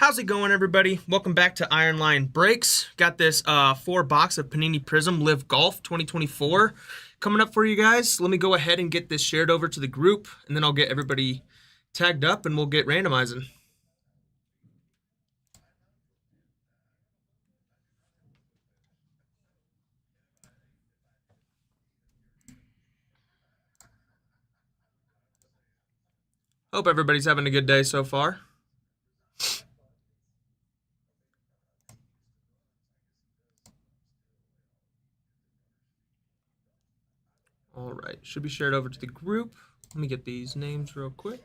How's it going, everybody? Welcome back to Iron Line Breaks. Got this 4-box of Panini Prizm LIV Golf 2024 coming up for you guys. Let me go ahead and get this shared over to the group, and then I'll get everybody tagged up, and we'll get randomizing. Hope everybody's having a good day so far. All right, should be shared over to the group. Let me get these names real quick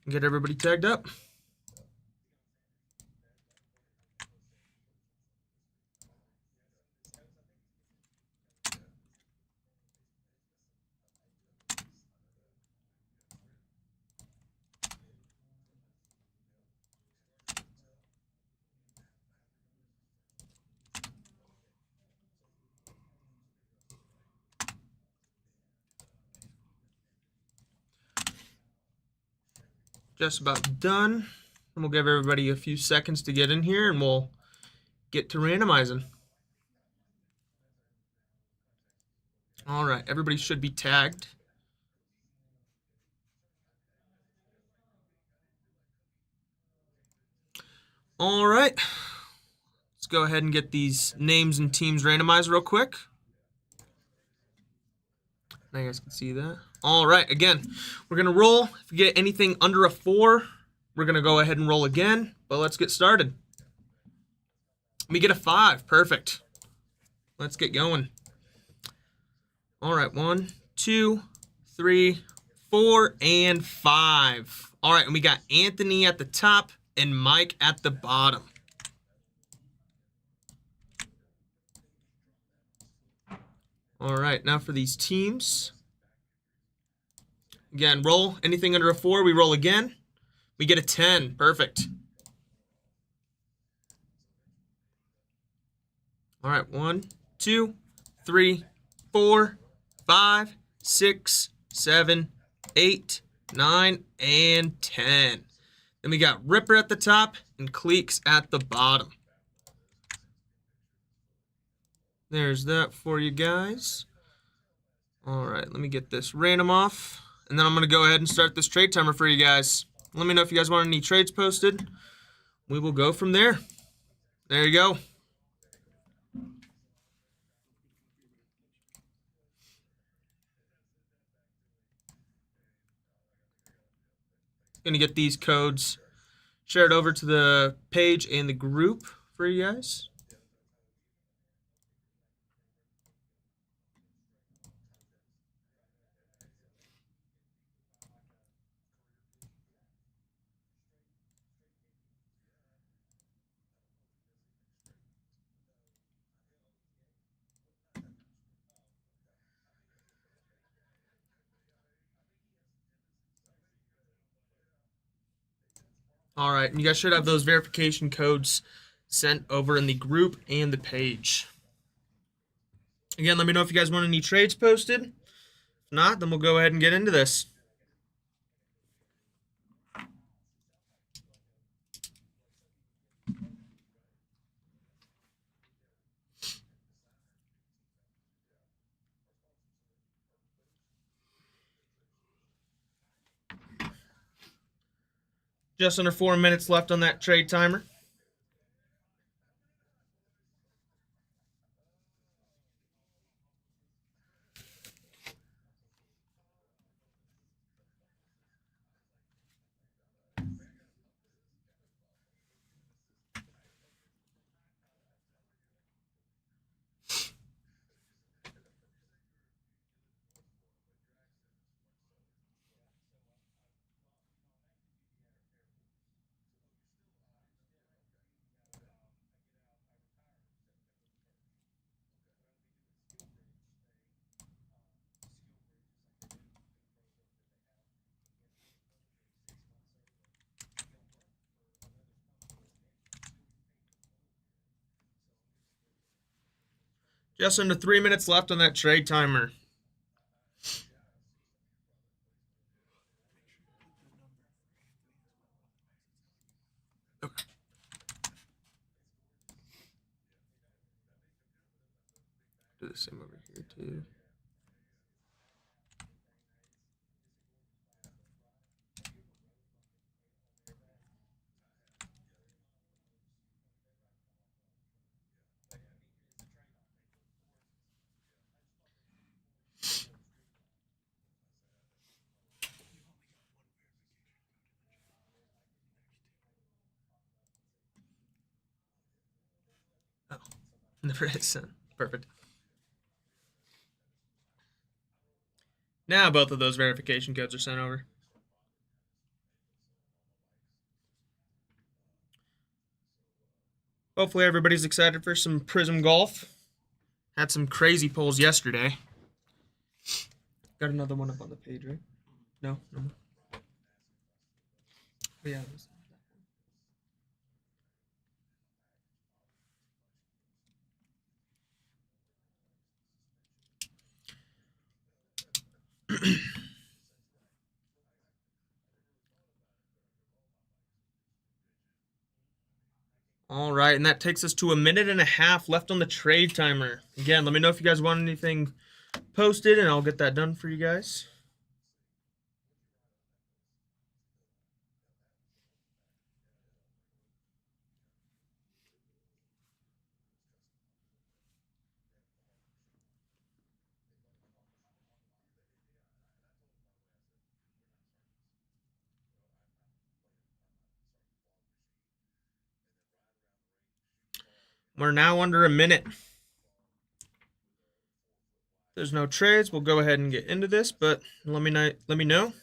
and get everybody tagged up. Just about done. And we'll give everybody a few seconds to get in here, and we'll get to randomizing. All right, everybody should be tagged. All right, let's go ahead and get these names and teams randomized real quick. Now you guys can see that. All right, again, we're going to roll. If we get anything under a 4, we're going to go ahead and roll again, but let's get started. We get a 5. Perfect. Let's get going. All right, 1, 2, 3, 4, and 5. All right, and we got Anthony at the top and Mike at the bottom. All right, now for these teams. Again, roll. Anything under a 4, we roll again. We get a 10. Perfect. All right, 1, 2, 3, 4, 5, 6, 7, 8, 9, and 10. Then we got Ripper at the top and Cleeks at the bottom. There's that for you guys. All right, let me get this random off, and then I'm going to go ahead and start this trade timer for you guys. Let me know if you guys want any trades posted. We will go from there. There you go. Going to get these codes shared over to the page and the group for you guys. All right, and you guys should have those verification codes sent over in the group and the page. Again, let me know if you guys want any trades posted. If not, then we'll go ahead and get into this. Just under 4 minutes left on that trade timer. Just under 3 minutes left on that trade timer. Do the same over here too. Oh, never is sent. Perfect. Now both of those verification codes are sent over. Hopefully everybody's excited for some Prizm Golf. Had some crazy pulls yesterday. Got another one up on the page, right? No? No. But yeah. All right, and that takes us to 1.5 minutes left on the trade timer. Again, let me know if you guys want anything posted, and I'll get that done for you guys. We're now under a minute. There's no trades. We'll go ahead and get into this, but let me know.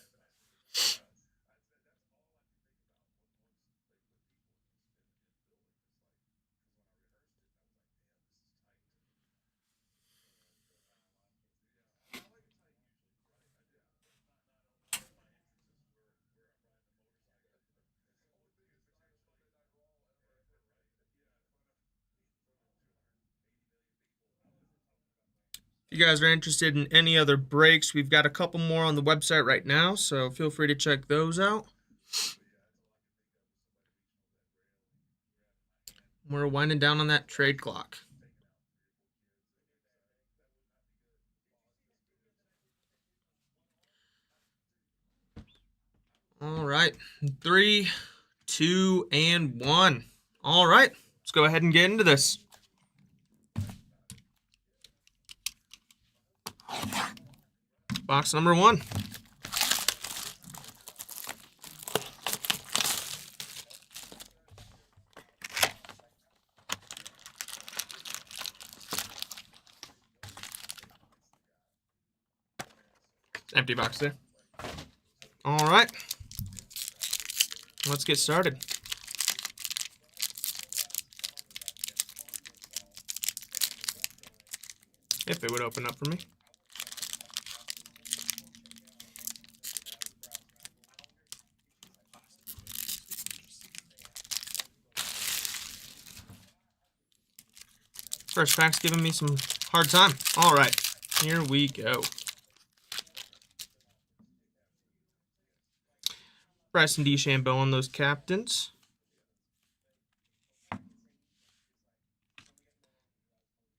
If you guys are interested in any other breaks, we've got a couple more on the website right now, so feel free to check those out. We're winding down on that trade clock. All right, 3, 2, and 1. All right, let's go ahead and get into this. Box number 1. Empty box there. All right, let's get started. If it would open up for me. First pack's giving me some hard time. All right, here we go. Bryson DeChambeau on those captains.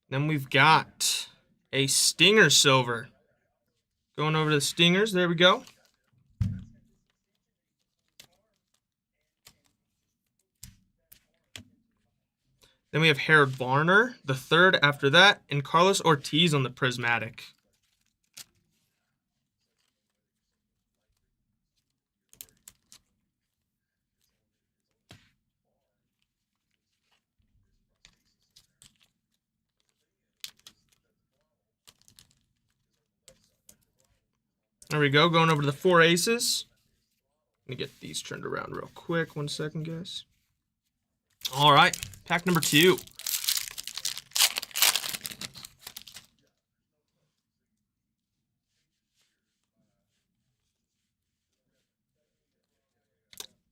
Then we've got a Stinger silver. Going over to the Stingers. There we go. Then we have Harold Varner, the third after that, and Carlos Ortiz on the Prismatic. There we go. Going over to the 4 aces. Let me get these turned around real quick. 1 second, guys. All right. Pack number 2.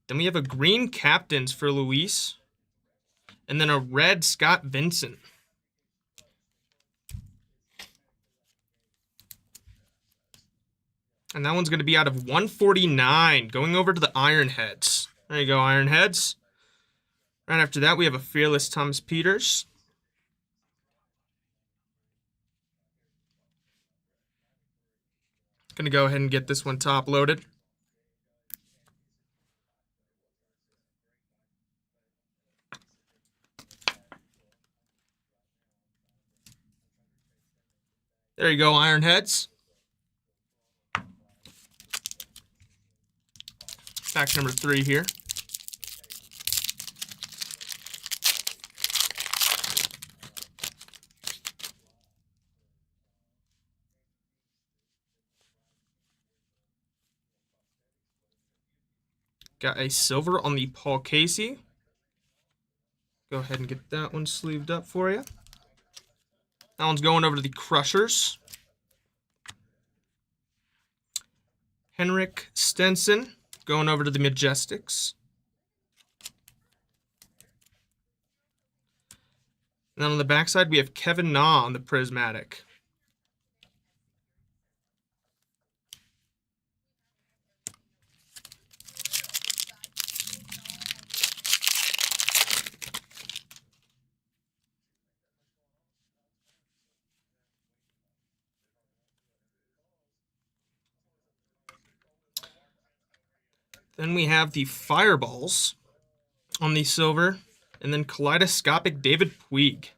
Then we have a green captains for Luis. And then a red Scott Vincent. And that one's going to be out of 149. Going over to the Ironheads. There you go, Ironheads. Right after that, we have a Fearless Thomas Peters. Gonna go ahead and get this one top loaded. There you go, Iron Heads. Pack number 3 here. Got a silver on the Paul Casey. Go ahead and get that one sleeved up for you. That one's going over to the Crushers. Henrik Stenson going over to the Majestics. And then on the backside, we have Kevin Na on the Prismatic. Then we have the Fireballs on the silver, and then Kaleidoscopic David Puig.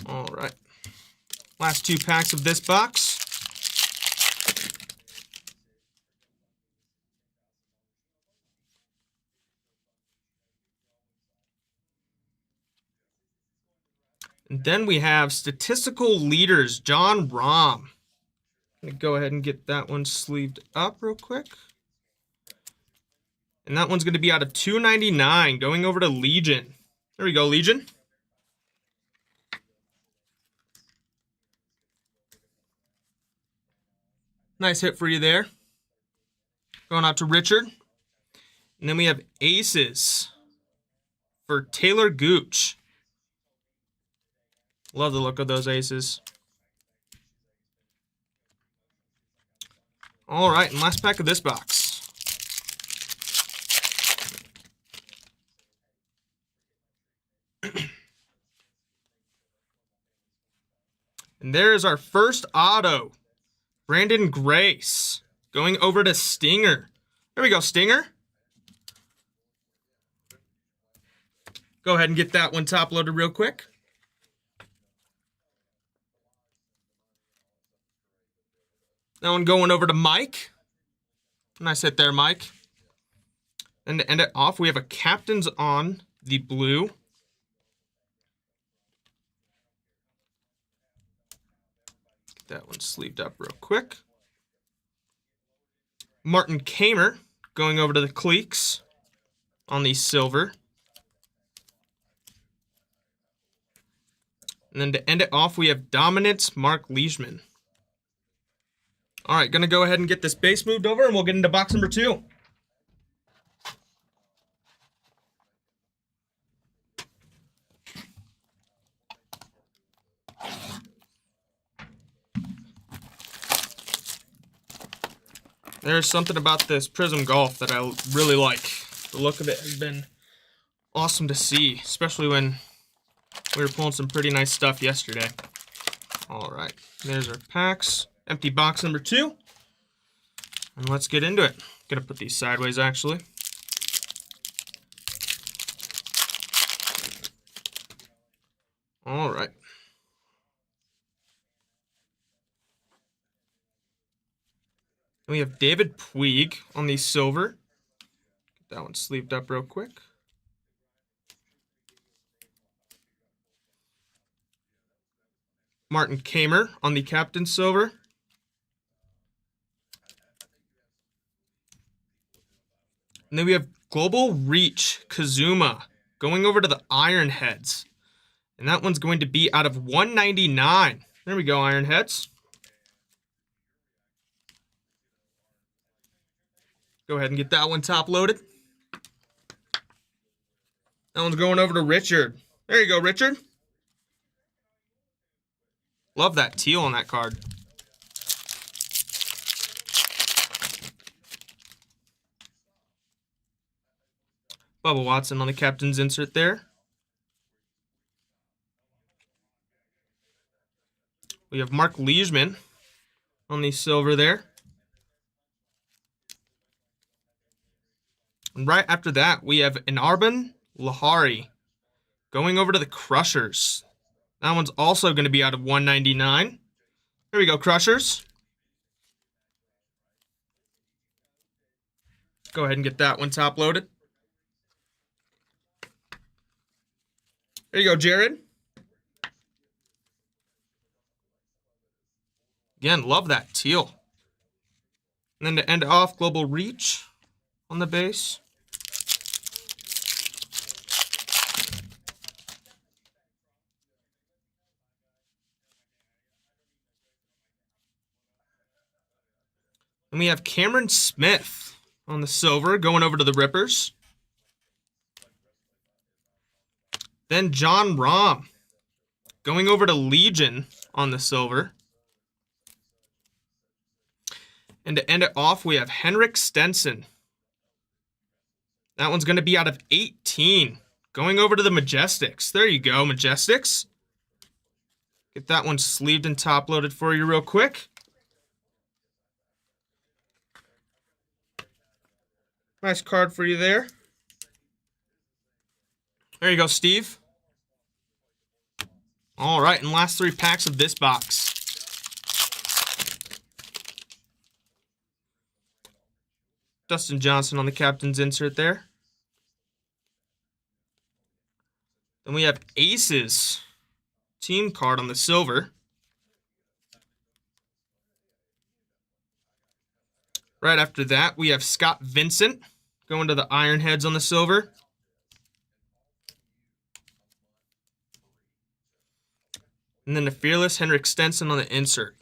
All right. Last 2 packs of this box. And then we have Statistical Leaders, John Rahm. I'm going to go ahead and get that one sleeved up real quick. And that one's going to be out of 299, going over to Legion. There we go, Legion. Nice hit for you there. Going out to Richard. And then we have Aces for Taylor Gooch. Love the look of those Aces. All right, and last pack of this box. And there is our first auto. Brandon Grace going over to Stinger. There we go, Stinger. Go ahead and get that one top loaded real quick. That one going over to Mike. Nice hit there, Mike. And to end it off, we have a Captains on the blue. Get that one sleeved up real quick. Martin Kamer going over to the Cleeks on the silver. And then to end it off, we have Dominance, Mark Leishman. All right, going to go ahead and get this base moved over, and we'll get into box number 2. There's something about this Prizm Golf that I really like. The look of it has been awesome to see, especially when we were pulling some pretty nice stuff yesterday. All right, there's our packs. Empty box number 2. And let's get into it. Gonna put these sideways, actually. All right. We have David Puig on the silver. Get that one sleeved up real quick. Martin Kamer on the captain silver. And then we have Global Reach Kazuma going over to the Iron Heads. And that one's going to be out of 199. There we go, Iron Heads. Go ahead and get that one top loaded. That one's going over to Richard. There you go, Richard. Love that teal on that card. Bubba Watson on the captain's insert there. We have Mark Leishman on the silver there. And right after that, we have Inarban Lahari going over to the Crushers. That one's also going to be out of 199. There we go, Crushers. Go ahead and get that one top loaded. There you go, Jared. Again, love that teal. And then to end off, Global Reach on the base. And we have Cameron Smith on the silver going over to the Rippers. Then John Rahm going over to Legion on the silver. And to end it off, we have Henrik Stenson. That one's going to be out of 18. Going over to the Majestics. There you go, Majestics. Get that one sleeved and top loaded for you real quick. Nice card for you there. There you go, Steve. All right, and last 3 packs of this box. Dustin Johnson on the captain's insert there. Then we have Aces team card on the silver. Right after that, we have Scott Vincent going to the Ironheads on the silver. And then the Fearless Henrik Stenson on the insert.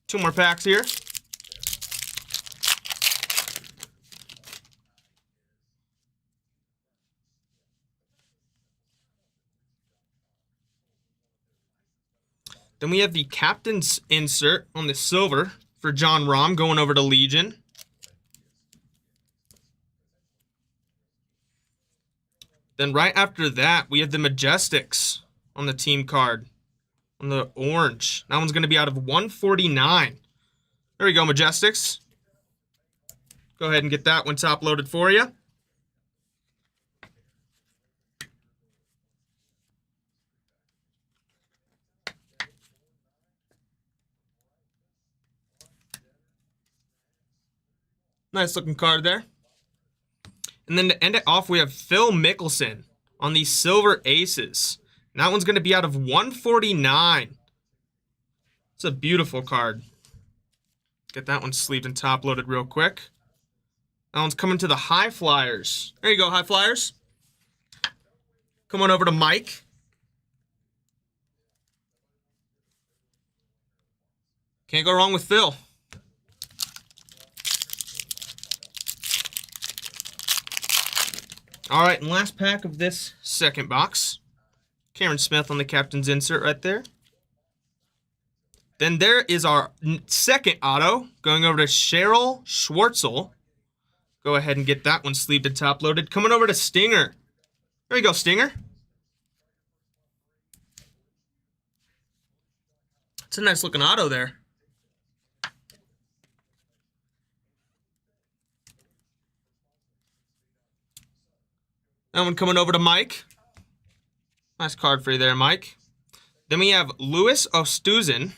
2 more packs here. Then we have the captain's insert on the silver for John Rahm going over to Legion. Then right after that, we have the Majestics on the team card on the orange. That one's going to be out of 149. There we go, Majestics. Go ahead and get that one top loaded for you. Nice looking card there. And then to end it off, we have Phil Mickelson on the Silver Aces. And that one's going to be out of 149. It's a beautiful card. Get that one sleeved and top loaded real quick. That one's coming to the High Flyers. There you go, High Flyers. Come on over to Mike. Can't go wrong with Phil. All right, and last pack of this second box. Cameron Smith on the captain's insert right there. Then there is our second auto going over to Cheryl Schwartzel. Go ahead and get that one sleeved and top loaded. Coming over to Stinger. There you go, Stinger. It's a nice looking auto there. That one coming over to Mike. Nice card for you there, Mike. Then we have Louis Oosthuizen.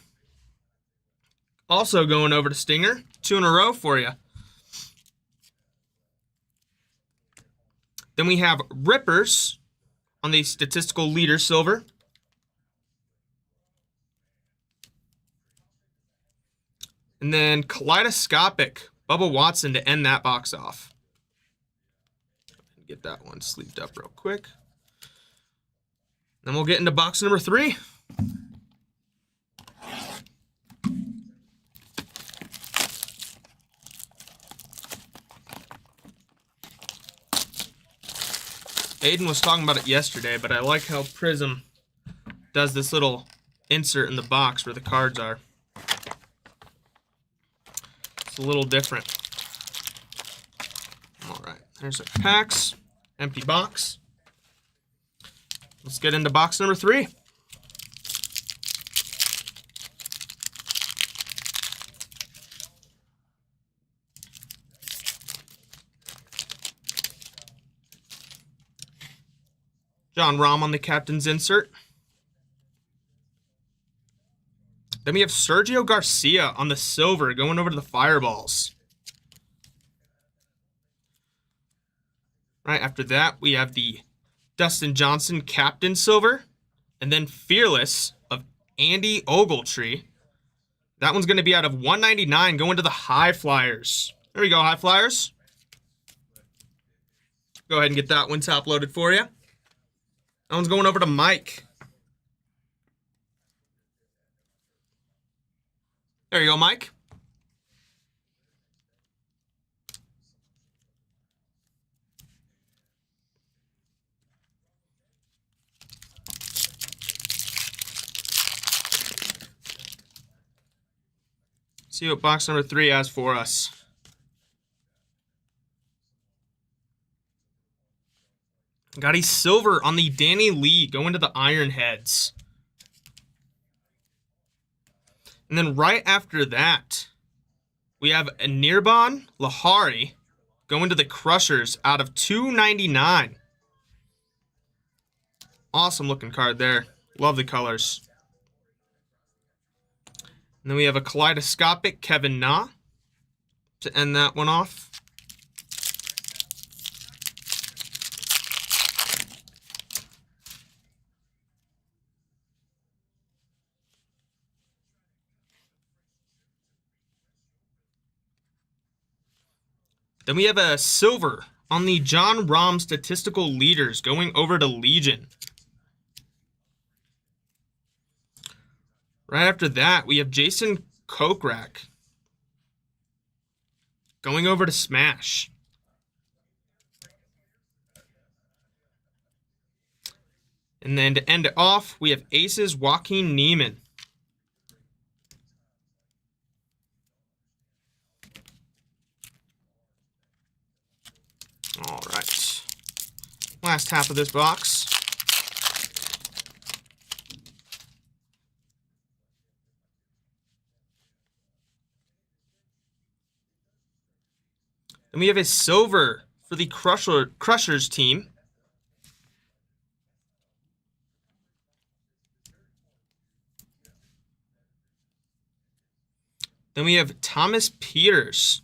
Also going over to Stinger. 2 in a row for you. Then we have Rippers on the Statistical Leader Silver. And then Kaleidoscopic Bubba Watson to end that box off. Get that one sleeved up real quick. Then we'll get into box number 3. Aiden was talking about it yesterday, but I like how Prizm does this little insert in the box where the cards are. It's a little different. All right, There's our packs. Empty box. Let's get into box number 3. Jon Rahm on the captain's insert. Then we have Sergio Garcia on the silver going over to the Fireballs. Right after that, we have the Dustin Johnson captain silver. And then Fearless of Andy Ogletree. That one's going to be out of 199 going to the High Flyers. There we go, High Flyers. Go ahead and get that one top loaded for you. That one's going over to Mike. There you go, Mike. See what box number 3 has for us. Got a silver on the Danny Lee going to the Ironheads. And then right after that, we have a Nirbon Lahari going to the Crushers out of 299. Awesome looking card there. Love the colors. And then we have a kaleidoscopic Kevin Na to end that one off. Then we have a silver on the Jon Rahm statistical leaders going over to Legion. Right after that, we have Jason Kokrak going over to Smash. And then to end it off, we have Aces Joaquin Neiman. All right. Last half of this box. Then we have a silver for the Crushers team. Then we have Thomas Peters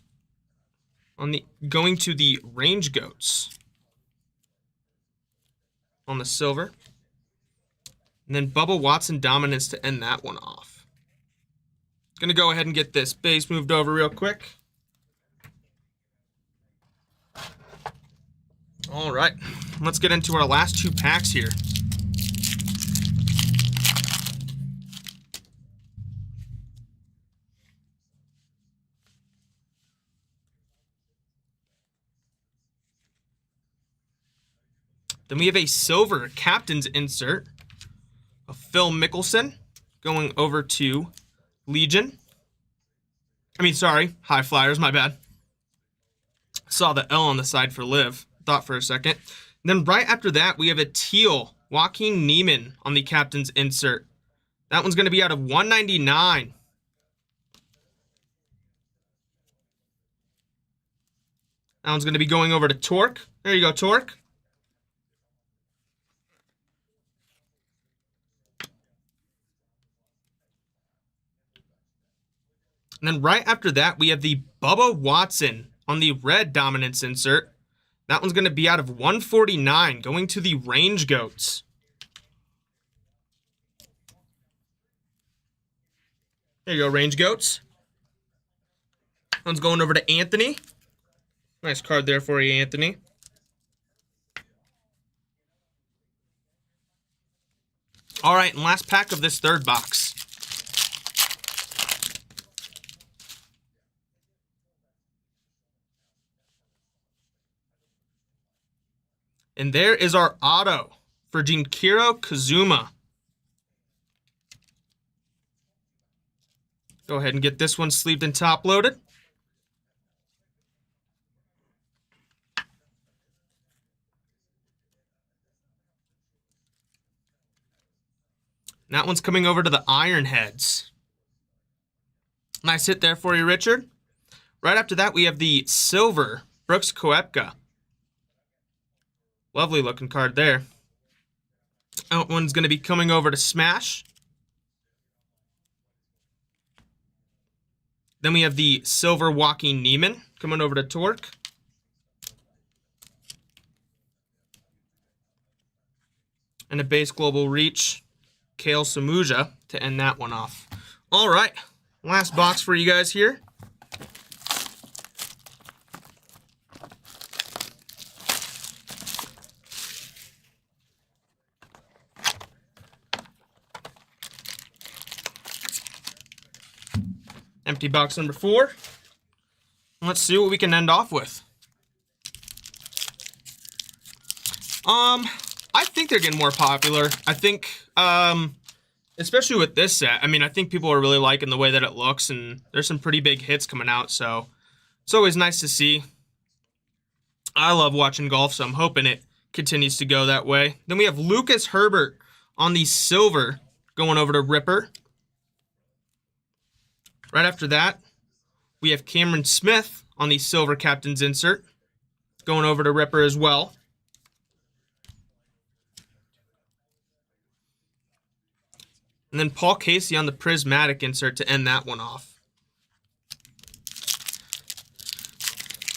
on the going to the Range Goats on the silver. And then Bubba Watson Dominance to end that one off. Gonna go ahead and get this base moved over real quick. All right, let's get into our last 2 packs here. Then we have a silver captain's insert of Phil Mickelson going over to Legion. High Flyers, my bad. Saw the L on the side for Liv. Thought for a second. And then right after that, we have a teal Joaquin Neiman on the captain's insert. That one's going to be out of 199. That one's going to be going over to Torque. There you go, Torque. And then right after that, we have the Bubba Watson on the red dominance insert. That one's going to be out of 149, going to the Range Goats. There you go, Range Goats. One's going over to Anthony. Nice card there for you, Anthony. All right, and last pack of this third box. And there is our auto for Jinkiro Kazuma. Go ahead and get this one sleeved and top loaded. one's coming over to the Ironheads. Nice hit there for you, Richard. Right after that, we have the silver Brooks Koepka. Lovely looking card there. That one's going to be coming over to Smash. Then we have the silver Joaquin Niemann coming over to Torque. And a base global reach, Kale Samuja, to end that one off. All right, last box for you guys here. Empty box number 4. Let's see what we can end off with. I think they're getting more popular. I think, especially with this set, I mean, I think people are really liking the way that it looks, and there's some pretty big hits coming out, so it's always nice to see. I love watching golf, so I'm hoping it continues to go that way. Then we have Lucas Herbert on the silver going over to Ripper. Right after that, we have Cameron Smith on the silver captain's insert going over to Ripper as well. And then Paul Casey on the prismatic insert to end that one off.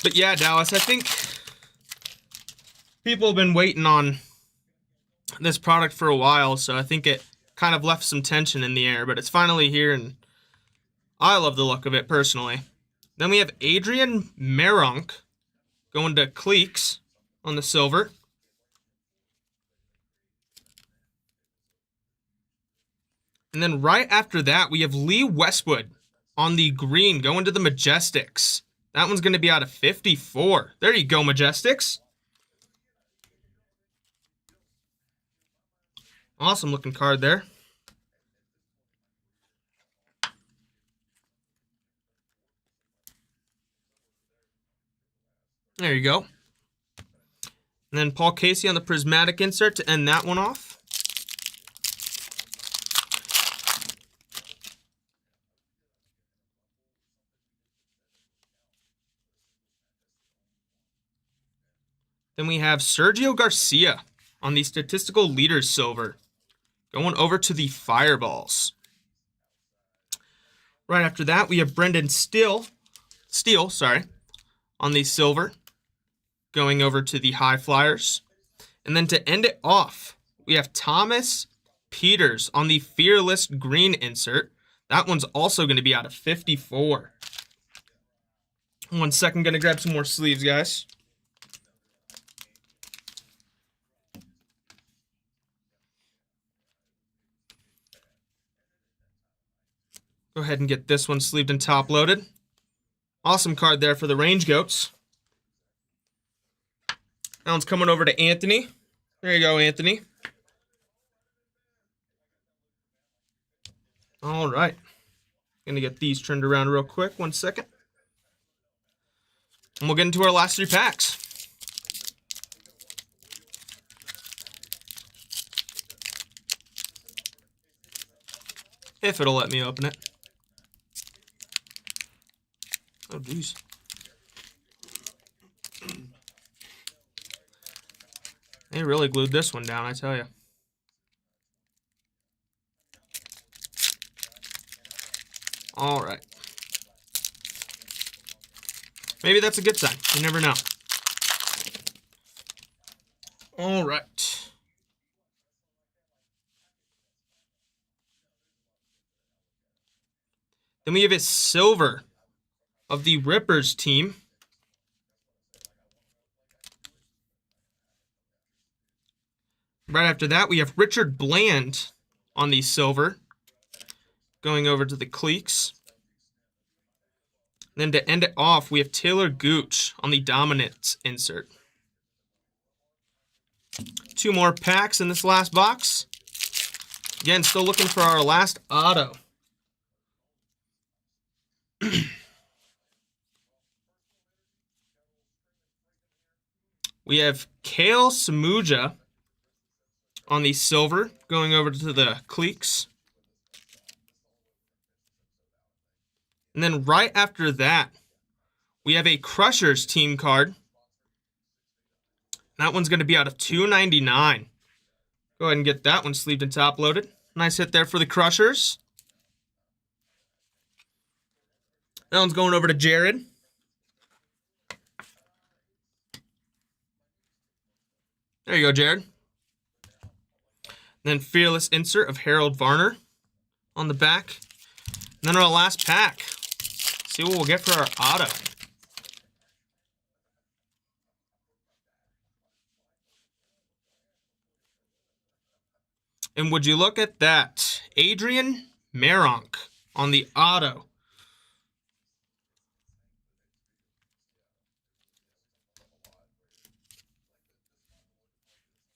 But yeah, Dallas, I think people have been waiting on this product for a while, so I think it kind of left some tension in the air, but it's finally here, and I love the look of it personally. Then we have Adrian Meronk going to Cleeks on the silver. And then right after that, we have Lee Westwood on the green going to the Majestics. That one's going to be out of 54. There you go, Majestics. Awesome looking card there. There you go. And then Paul Casey on the prismatic insert to end that one off. Then we have Sergio Garcia on the statistical leaders silver going over to the Fireballs. Right after that, we have Brendan Steele, on the silver going over to the High Flyers. And then to end it off, we have Thomas Peters on the Fearless green insert. That one's also going to be out of 54. 1 second, going to grab some more sleeves, guys. Go ahead and get this one sleeved and top loaded. Awesome card there for the Range Goats. That one's coming over to Anthony. There you go, Anthony. All right. Going to get these turned around real quick. 1 second. And we'll get into our last 3 packs. If it'll let me open it. Oh, geez. They really glued this one down, I tell you. All right. Maybe that's a good sign. You never know. All right. Then we have a silver of the Rippers team. Right after that, we have Richard Bland on the silver, going over to the Cleeks. Then to end it off, we have Taylor Gooch on the Dominance insert. 2 more packs in this last box. Again, still looking for our last auto. We have Kale Samuja on the silver, going over to the Cleeks. And then right after that, we have a Crushers team card. That one's going to be out of 299. Go ahead and get that one sleeved and top loaded. Nice hit there for the Crushers. That one's going over to Jared. There you go, Jared. Then Fearless insert of Harold Varner on the back. And then our last pack. See what we'll get for our auto. And would you look at that? Adrian Meronk on the auto.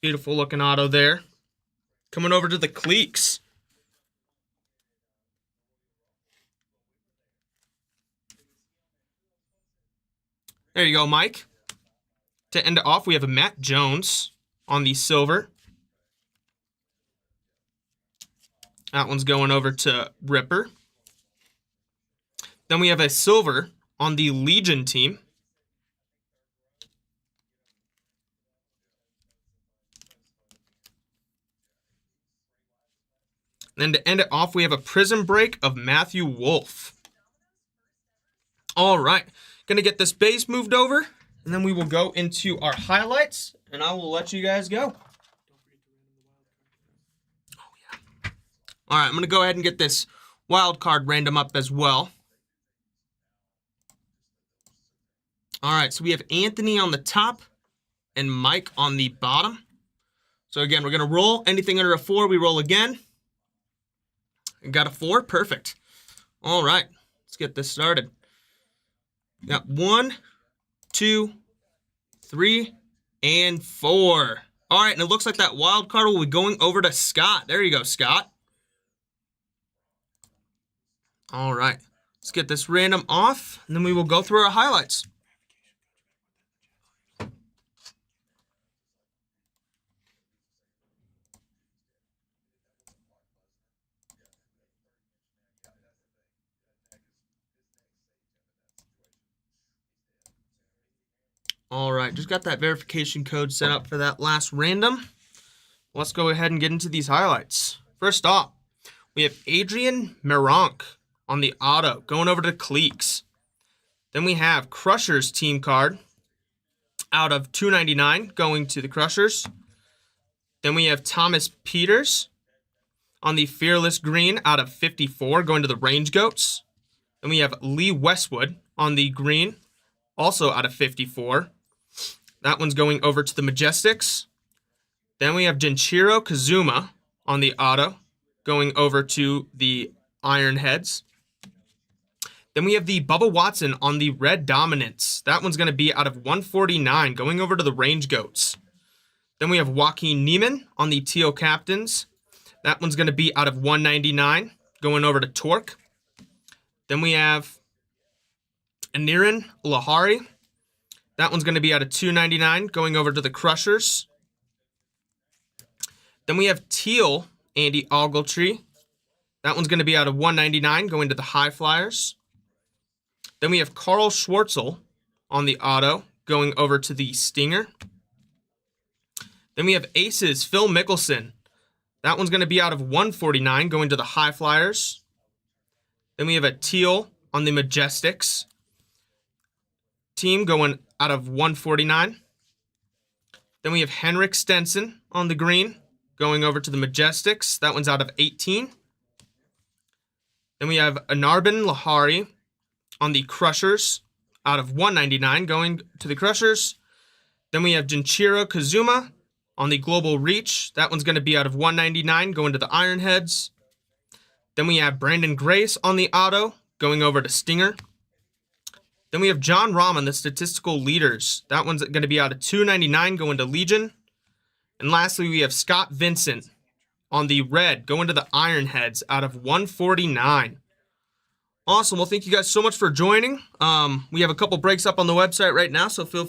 Beautiful looking auto there. Coming over to the Cleeks. There you go, Mike. To end it off, we have a Matt Jones on the silver. That one's going over to Ripper. Then we have a silver on the Legion team. Then to end it off, we have a Prizm break of Matthew Wolf. All right. Going to get this base moved over, and then we will go into our highlights, and I will let you guys go. Oh, yeah. All right, I'm going to go ahead and get this wild card random up as well. All right, so we have Anthony on the top and Mike on the bottom. So again, we're going to roll. Anything under a 4, we roll again. Got a 4. Perfect. All right. Let's get this started. Got 1, 2, 3, and 4. All right. And it looks like that wild card will be going over to Scott. There you go, Scott. All right. Let's get this random off, and then we will go through our highlights. All right, just got that verification code set up for that last random. Let's go ahead and get into these highlights. First off, we have Adrian Meronk on the auto, going over to Cleeks. Then we have Crushers team card out of 299, going to the Crushers. Then we have Thomas Peters on the Fearless green out of 54, going to the Range Goats. Then we have Lee Westwood on the green, also out of 54. That one's going over to the Majestics. Then we have Junichiro Kazuma on the auto, going over to the Ironheads. Then we have the Bubba Watson on the Red Dominance. That one's going to be out of 149, going over to the Range Goats. Then we have Joaquin Neiman on the Teal Captains. That one's going to be out of 199, going over to Torque. Then we have Anirin Lahari. That one's going to be out of 299, going over to the Crushers. Then we have Teal Andy Ogletree. That one's going to be out of 199, going to the High Flyers. Then we have Carl Schwartzel on the auto, going over to the Stinger. Then we have Aces Phil Mickelson. That one's going to be out of 149, going to the High Flyers. Then we have a Teal on the Majestics team, going out of 149. Then we have Henrik Stenson on the green, going over to the Majestics. That one's out of 18. Then we have Anarbin Lahari on the Crushers, out of 199, going to the Crushers. Then we have Junichiro Kazuma on the Global Reach. That one's going to be out of 199, going to the Ironheads. Then we have Brandon Grace on the auto, going over to Stinger. Then we have John Rahm on the Statistical Leaders. That one's going to be out of 299, going to Legion. And lastly, we have Scott Vincent on the red, going to the Ironheads, out of 149. Awesome. Well, thank you guys so much for joining. We have a couple breaks up on the website right now, so feel